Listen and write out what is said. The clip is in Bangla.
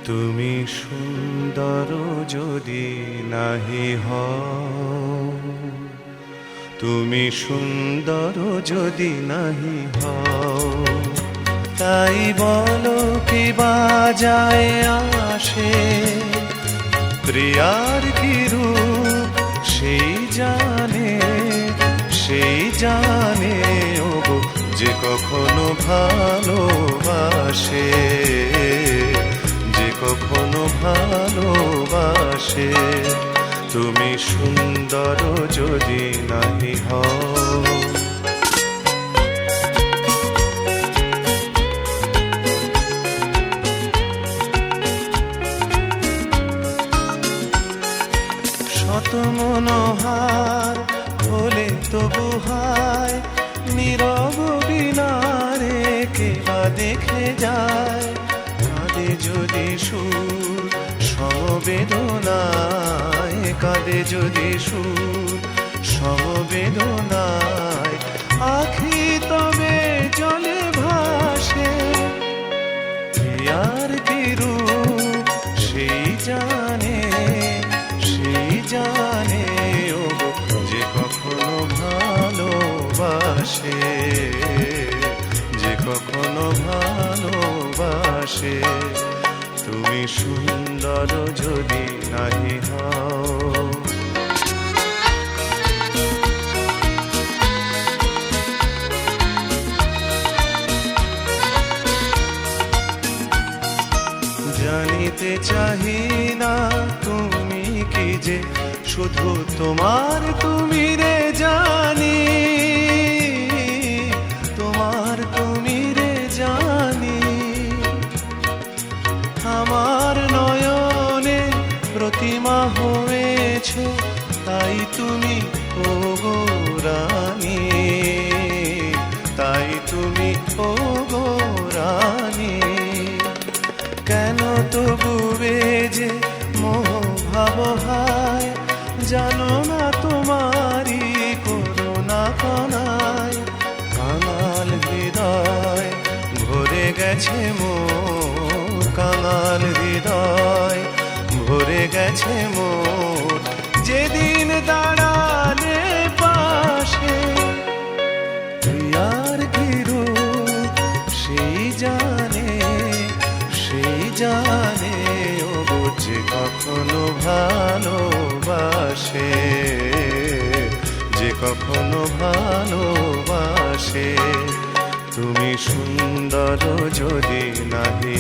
তুমি সুন্দর যদি নাহি হও, তুমি সুন্দর যদি নাহি হও, তাই বলো কি বাজায় আসে, প্রিয়ার কি রূপ সেই জানে ওগো যে কখনো ভালোবাসে, যে কখনো ভালোবাসে। তুমি সুন্দর যদি নাহি হও, শত মনোহার হলে তবু হায়, নীরব বিনারে কে বা দেখে যায়। কাঁদে যদি সুর সমবেদনায়, কাঁদে যদি সুর সমবেদনায়, আখি তবে জলে ভাসে। প্রিয়ার কি রূপ সেই জানে ও যে কখনো ভালোবাসে, যে কখনো ভালোবাসে। তুমি সুন্দর যদি নাহি হও, জানিতে চাহি না তুমি কি যে শুধু তোমার তুমি রে জানি, তোমার তুমি রে জানি। আমার নয়নে প্রতিমা হয়েছ, তাই তুমি ওগো রানী, তাই তুমি ওগো রানী। কেন তবু যে মোহ ভাব হায়, জানো না তোমারি করুণা কণায়। কাঙাল হৃদয় ভরে গেছে মোর, কাঙাল হৃদয় ভরে গেছে মোর। যেদিন দাঁড়ালে পাশে, প্রিয়ার কি রূপ সেই জানে ওগো যে কখনো ভালোবাসে, যে কখনো ভালোবাসে। তুমি সুন্দর যদি নাহি